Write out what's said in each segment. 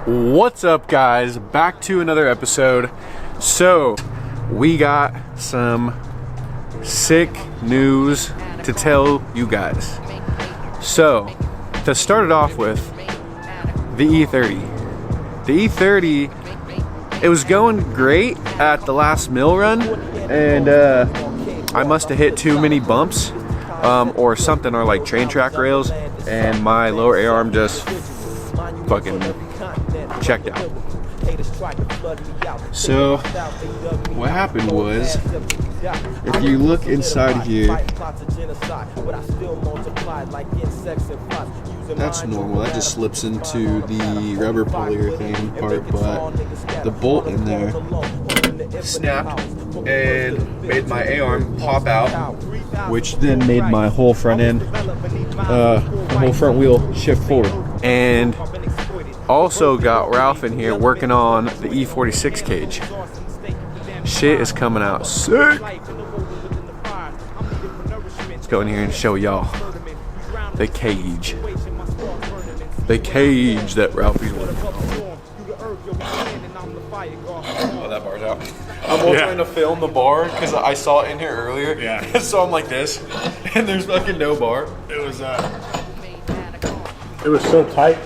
What's up, guys? Back to another episode. So we got some sick news to tell you guys. So to start it off with, the E30. The E30, it was going great at the last mill run, and I must have hit too many bumps or something, or like train track rails, and my lower air arm just fucking checked out. So what happened was, if you look inside here, that's normal. That just slips into the rubber pulley thing part, but the bolt in there snapped and made my A-arm pop out, which then made my whole front end, the whole front wheel shift forward. And also got Ralph in here working on the E46 cage. Shit is coming out sick. Let's go in here and show y'all the cage. The cage that Ralphie's working on. Oh, that bar's out. I'm also trying to film the bar because I saw it in here earlier. Yeah. So I'm like this, and there's fucking no bar. It was so tight.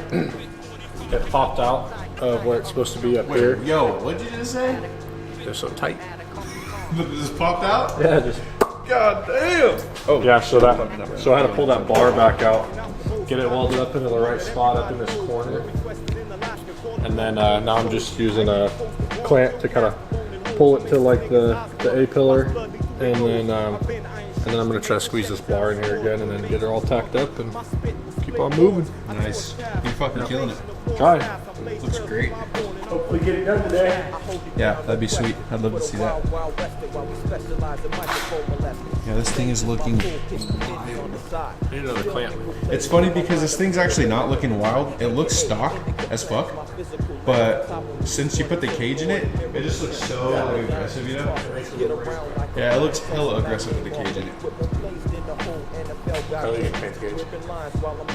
It popped out of where it's supposed to be up here. Yo, what did you just say? They're so tight. This popped out? Yeah, just. God damn. Oh. Yeah, so I had to pull that bar back out, get it welded up into the right spot up in this corner, and then now I'm just using a clamp to kind of pull it to like the A pillar, and then I'm gonna try to squeeze this bar in here again, and then get it all tacked up and keep on moving. Nice. You're fucking killing it. Try. Looks great. Hopefully get it done today. Yeah, that'd be sweet. I'd love to see that. Yeah, this thing is looking wild. Need another clamp. It's funny because this thing's actually not looking wild. It looks stock as fuck, but since you put the cage in it, it just looks so aggressive, you know? Yeah, it looks hella aggressive with the cage in it.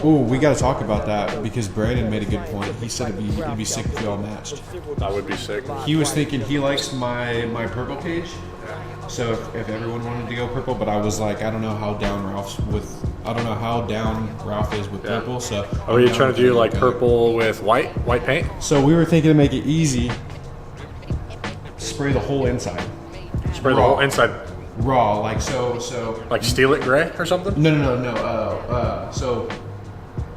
Ooh, we gotta talk about that because Brandon made a good point. He said it'd be sick if we all matched. That would be sick. He was thinking he likes my purple cage. So if everyone wanted to go purple, but I was like, I don't know how down Ralph is with purple. So are you trying to do like purple with white paint? So we were thinking to make it easy, spray the whole inside. Spray the whole inside. Raw, like so. Like steel it gray or something? No.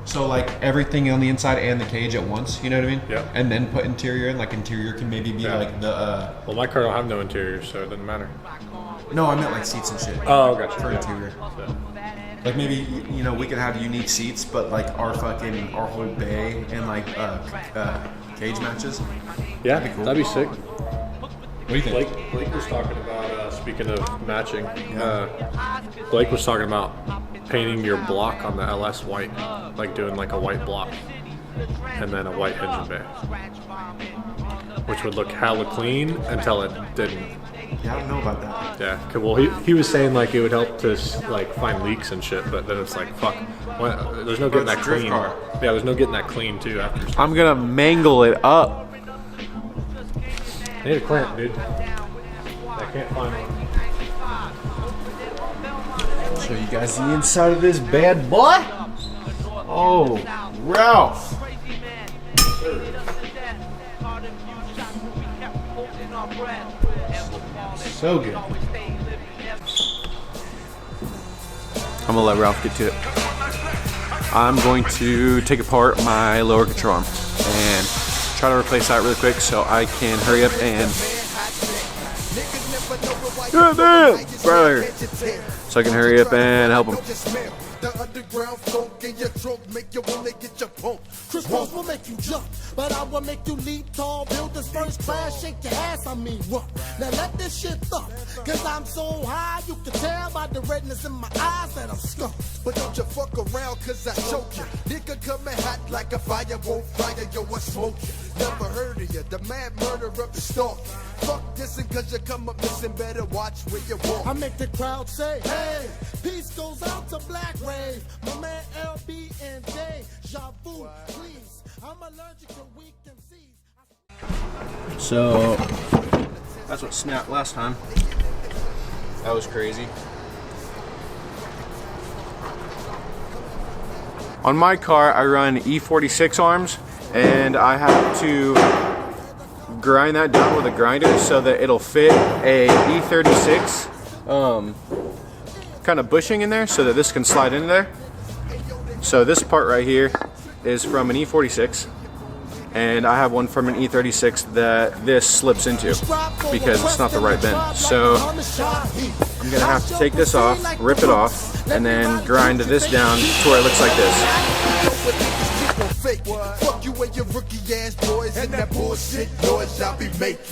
So like everything on the inside and the cage at once, you know what I mean? Yeah. And then put interior in, like interior can maybe be like the Well, my car don't have no interior, so it doesn't matter. No, I meant like seats and shit. Oh, gotcha. For interior. Like maybe, you know, we could have unique seats, but like our whole bay and like cage matches. Yeah, that'd be cool. That'd be sick. What do you think? Blake was talking about, speaking of matching, Blake was talking about painting your block on the LS white, like doing like a white block and then a white engine bay, which would look hella clean until it didn't. Yeah, I don't know about that. Yeah, well, he was saying like it would help to like find leaks and shit, but then it's like fuck, there's no getting that clean. Car. Yeah, there's no getting that clean too after. I'm gonna mangle it up. I need a clamp, dude. I can't find one. Show you guys the inside of this bad boy. Oh, Ralph. So good. I'm gonna let Ralph get to it. I'm going to take apart my lower control arm and try to replace that really quick so I can hurry up and so I can hurry up and help him. The underground funk in your throat make you wanna get your pump. Chris Cross will make you jump, but I will make you leap tall. Build this first class, shake your ass, I mean what? Now let this shit thump, cause I'm so high, you can tell by the redness in my eyes that I'm skunked. But don't you fuck around cause I choke you. Nigga coming hot like a fire, won't fire, yo, I smoke you. Never heard of you, the mad murderer of the stalk. Fuck this cause you come up missing, better watch where you walk. I make the crowd say, hey, peace goes out to Black Rave. My man LB and J, Javu, please. I'm allergic to weak MCs. So that's what snapped last time. That was crazy. On my car, I run E46 arms, and I have to grind that down with a grinder so that it'll fit a E36 kind of bushing in there so that this can slide in there. So this part right here is from an E46, and I have one from an E36 that this slips into because it's not the right bend. So I'm gonna have to take this off, rip it off, and then grind this down to where it looks like this. Fuck you and your rookie ass boys and that bullshit noise y'all be making.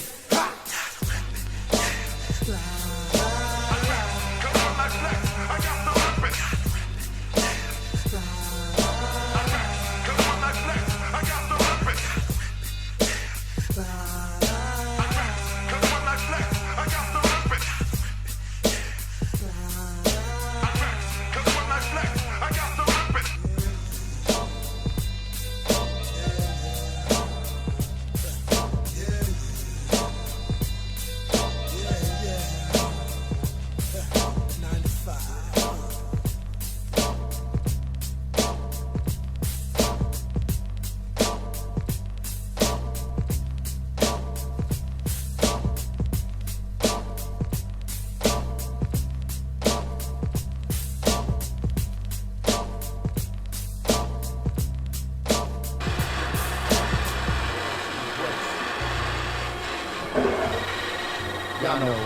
Y'all know.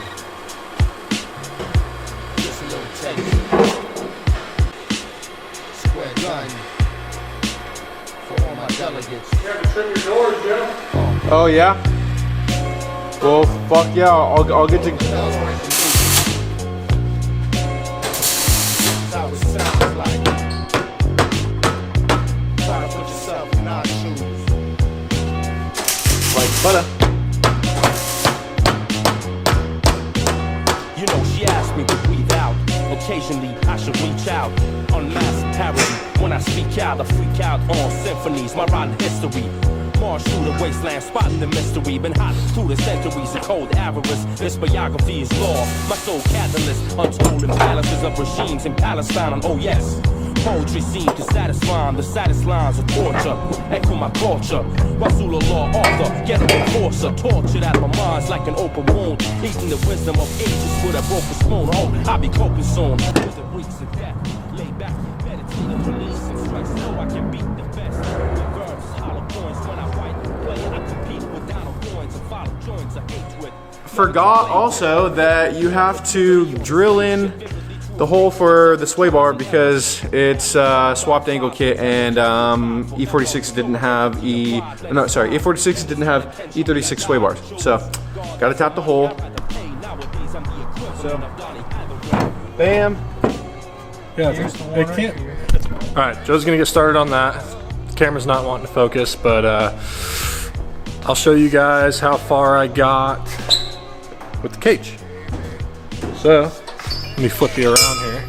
Just a little taste. Square gun. For all my delegates. You have to trim your doors, Joe. Oh yeah? Well, fuck yeah, I'll get to... That's how it sounds like. Try to put yourself in our shoes. like butter. You know, she asked me to breathe out. Occasionally, I should reach out. Unmasked parody. When I speak out, I freak out on symphonies. My rotten history. March through the wasteland, spotting the mystery. Been hot through the centuries of cold avarice. This biography is law. My soul catalyst. Untold in palaces of regimes in Palestine. And oh yes, poetry seems to satisfy the saddest lines of torture. Echo my culture. Rasulullah, author, get a enforcer. Tortured at my mind's like an open wound. Eating the wisdom of ages with a broken spoon. Oh, I'll be coping soon. With the reeks of death. Lay back, meditating, releasing stress. So I can beat the best. Reverse, hollow points when I write. Play, I compete with down points and follow joints of hatred. Forgot also that you have to drill in the hole for the sway bar because it's a swapped angle kit, and E46 didn't have E46 didn't have E36 sway bars. So gotta tap the hole. So bam. Yeah, it can't. All right, Joe's gonna get started on that. The camera's not wanting to focus, but I'll show you guys how far I got with the cage. So let me flip you around here.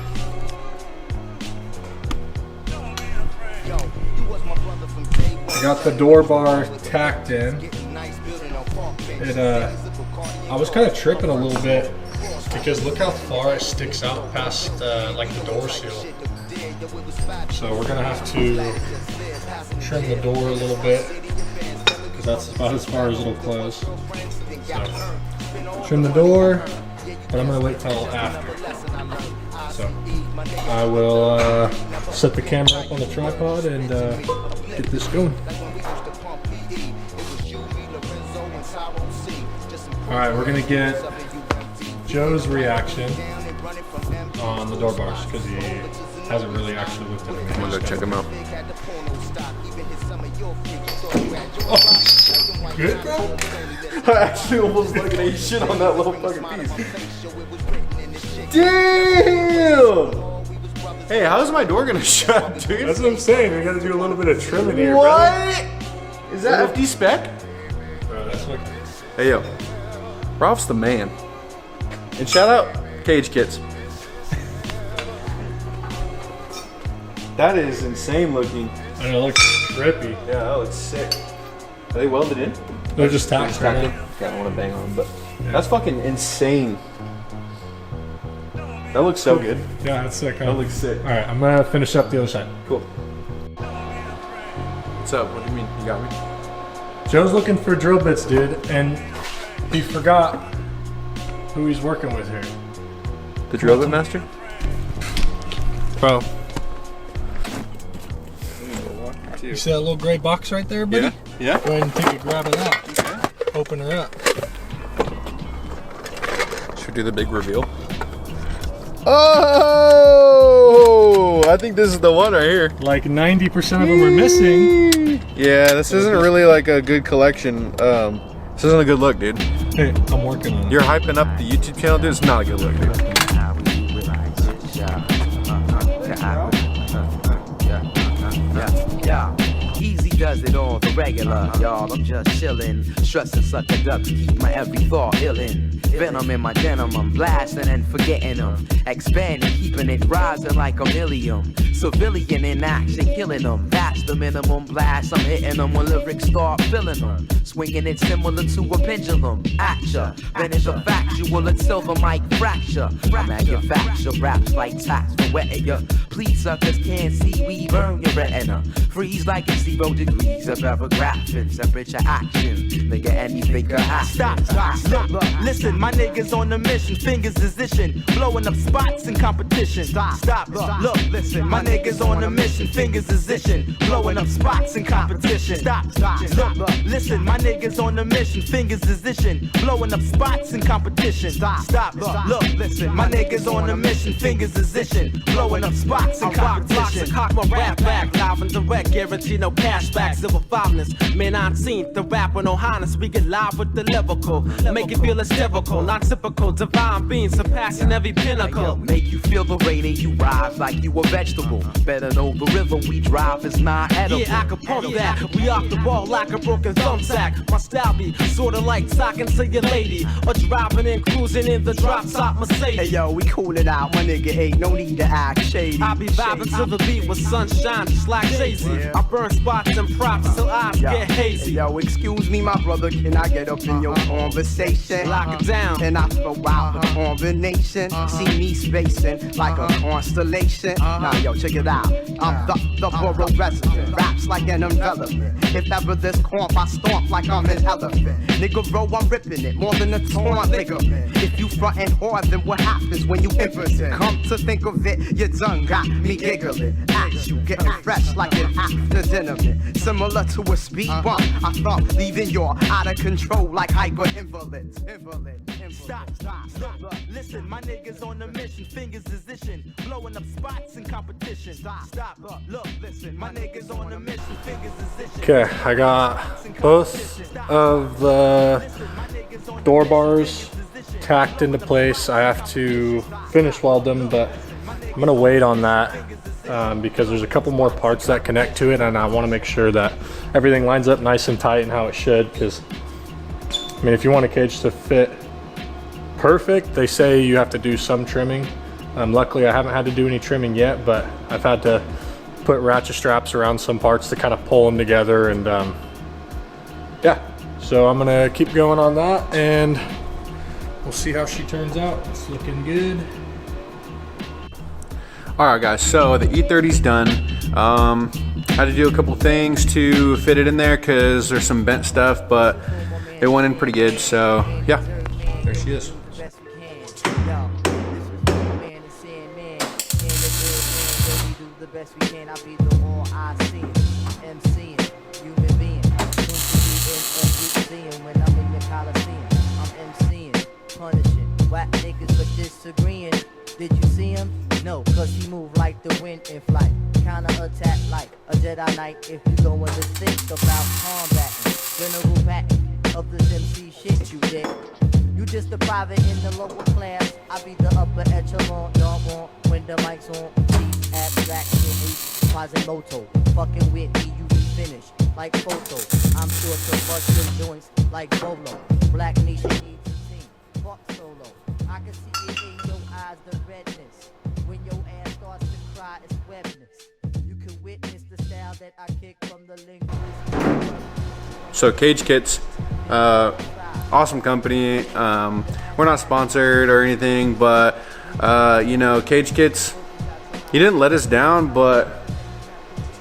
I got the door bar tacked in. I was kind of tripping a little bit because look how far it sticks out past like the door seal. So we're gonna have to trim the door a little bit because that's about as far as it'll close. So trim the door, but I'm gonna wait till after. So I will set the camera up on the tripod and get this going. All right, we're gonna get Joe's reaction on the door bars because he hasn't really actually looked at them. I'm gonna go check them out. Oh, good, bro? I actually almost fucking ate shit on that little fucking piece. Damn! Hey, how's my door gonna shut, dude? That's what I'm saying. We gotta do a little bit of trimming here, What? brother. Is that FD spec? Bro, that's like... Hey yo, Ralph's the man. And shout out Cage Kits. That is insane looking. I don't know, look. Rippy. Yeah, that looks sick. Are they welded in? They're just tacked right now. I don't want to bang on them, but that's fucking insane. That looks so good. Yeah, that's sick. Huh? That looks sick. All right, I'm gonna finish up the other side. Cool. What's up? What do you mean? You got me? Joe's looking for drill bits, dude, and he forgot who he's working with here. The drill bit master? Bro. You see that little gray box right there, buddy? Yeah? Go ahead and take a grab of that. Okay. Open her up. Should we do the big reveal? Oh! I think this is the one right here. Like 90% of them are missing. Yeah, this isn't really like a good collection. This isn't a good look, dude. Hey, I'm working on it. You're hyping up the YouTube channel, dude. It's not a good look, dude. Easy does it on the regular, y'all. I'm just chillin', stressing sucker ducks, keep my every thought illin'. Venom in my denim, I'm blasting and forgetting them. Expanding, keeping it rising like a million. Civilian in action, killing them. That's the minimum blast. I'm hitting them when lyrics start filling them. Swinging it similar to a pendulum. Acture, then it's a factual and silver mic fracture. I manufacture raps like tax for wetting ya. Please suckers can't see we burn your retina. Freeze like it's 0 degrees of ever graphing. Temperature action, nigga, anything could happen. Stop, look, listen, my niggas on the mission, fingers is itching, blowing up spots in competition. Stop, look, listen, my niggas on the mission, fingers is itching, blowing up spots in competition. Stop, look, listen, my niggas on the mission, fingers is itching, blowing up spots in competition. Stop, look, listen, my niggas on the mission, fingers is itching, blowing up spots in competition. Cock my rap back, live and direct, guarantee no cashback, silver foulness. May 19th, the rapper no highness, we get live with the lyrical, make it feel hysterical, not typical, divine being surpassing every pinnacle. Make you feel the rain and you rise like you a vegetable. Better know the rhythm we drive is not edible. Yeah, I can pump that. We off the ball like a broken thumbtack. My style be sorta like talking to your lady, or driving and cruising in the drop top Mercedes. Hey yo, we cool it out, my nigga ain't no need to act shady. I be vibing to the beat with sunshine just like Jay-Z. I burn spots and props till eyes get hazy. Hey yo, excuse me, my brother, can I get up in your conversation? Lock it down. And I throw out the combination. See me spacing like a constellation. Now yo, check it out. I'm the borough resident. Raps like an envelopment. If ever this corp, I stomp like I'm an elephant. Nigga bro, I'm ripping it more than a torn ligament. If you frontin' hard, then what happens when you impotent? Come to think of it, your tongue got me giggling. At you, getting fresh like an after dinner. Similar to a speed bump, I thought leaving you out of control like hyper invalids. Stop, look, listen, my niggas on the mission, fingers is itching, blowing up spots in competition. Stop, look, listen, my niggas on the mission, fingers is itching. Okay, I got both of the door bars tacked into place. I have to finish weld them, but I'm gonna wait on that because there's a couple more parts that connect to it, and I want to make sure that everything lines up nice and tight and how it should. Because I mean, if you want a cage to fit perfect, they say you have to do some trimming. Luckily, I haven't had to do any trimming yet, but I've had to put ratchet straps around some parts to kind of pull them together, and yeah. So I'm gonna keep going on that, and we'll see how she turns out. It's looking good. All right, guys. So the E30's done. Had to do a couple things to fit it in there because there's some bent stuff, but it went in pretty good. So yeah, there she is. Did you see him? No, cause he moved like the wind in flight. Counter attack like a Jedi Knight. If you go into think about combating, General Patton of this MC shit you did. You just a private in the lower class. I be the upper echelon. Don't want when the mic's on. Deep abstraction, Quasimodo. Fucking with me, you be finished like photo. I'm sure to bust your joints like Bolo. Black Nation needs a team. Fuck solo. I can see it in your eyes, the redness. When your ass starts to cry, it's wetness. You can witness the style that I kick from the linguist. So Cage Kits, awesome company. We're not sponsored or anything, but you know, Cage Kits, he didn't let us down, but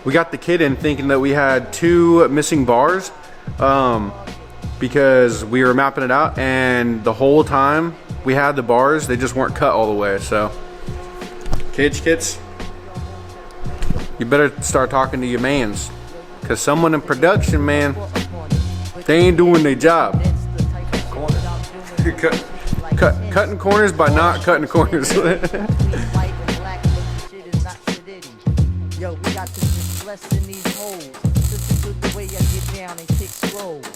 we got the kit in thinking that we had 2 missing bars, because we were mapping it out, and the whole time we had the bars, they just weren't cut all the way. So Cage Kits, you better start talking to your mans, because someone in production, man, they ain't doing their job. Cutting corners by not cutting corners. Yo, we got to just bless in these holes. Listen to the way I get down and kick scrolls.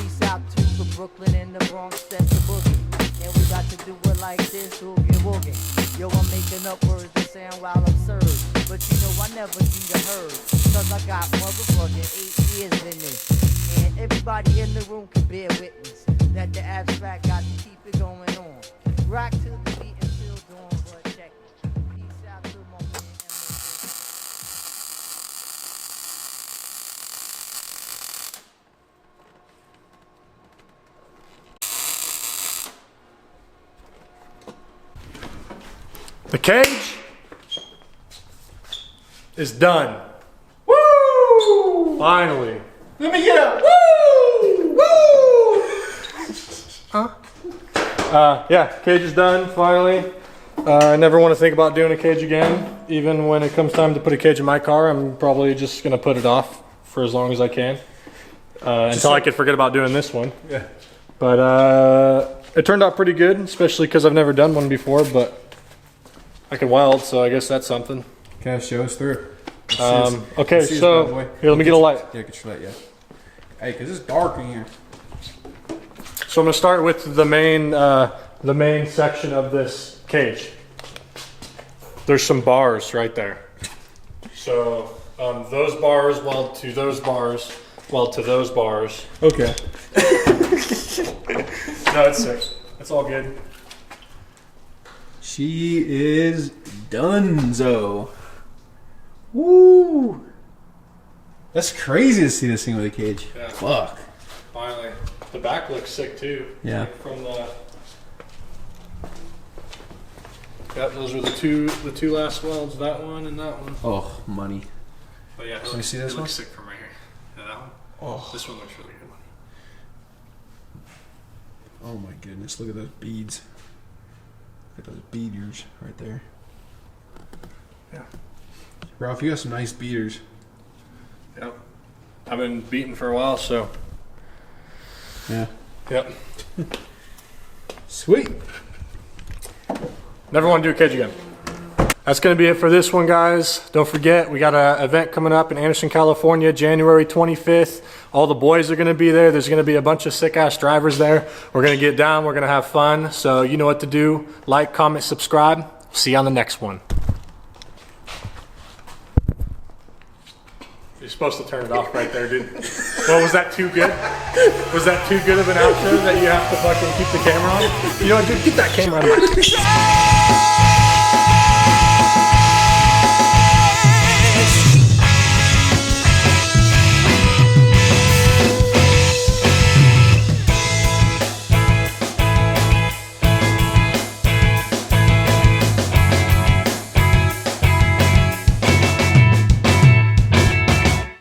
Peace out to the Brooklyn and the Bronx, step the boogie. And we got to do it like this, oogie woogie. Yo, I'm making up words that sound wild absurd. But you know I never do the herd. Cause I got motherfucking 8 years in this. And everybody in the room can bear witness that the abstract got to keep it going on. Rock to the beat until dawn, but check it. Peace out to my man. The cage is done. Woo! Finally. Let me get up. Woo! Woo! Yeah, cage is done, finally. I never want to think about doing a cage again. Even when it comes time to put a cage in my car, I'm probably just going to put it off for as long as I can. Until I could forget about doing this one. Yeah. But it turned out pretty good, especially because I've never done one before, but I can weld, so I guess that's something. Okay, show us through. Okay, so here, let me get a light. Yeah, get your light, yeah. Hey, cause it's dark in here. So I'm gonna start with the main section of this cage. There's some bars right there. So those bars weld to those bars, weld to those bars. Okay. No, it's sick. It's all good. She is donezo. Woo! That's crazy to see this thing with a cage. Yeah. Fuck. Finally, the back looks sick too. Yeah. From the. Yep, those are the two last welds. That one and that one. Oh, money. But yeah, Let me see this it one. looks sick from right here. Yeah, that one. Oh. This one looks really good. Oh my goodness! Look at those beads. Look at those beaters right there. Yeah. Ralph, you got some nice beaters. Yep. I've been beating for a while, so. Yeah. Yep. Sweet. Never want to do a cage again. That's going to be it for this one, guys. Don't forget, we got an event coming up in Anderson, California, January 25th. All the boys are going to be there. There's going to be a bunch of sick-ass drivers there. We're going to get down. We're going to have fun. So you know what to do. Like, comment, subscribe. See you on the next one. You're supposed to turn it off right there, dude. Well, was that too good? Was that too good of an outro that you have to fucking keep the camera on? You know what, dude? Get that camera on.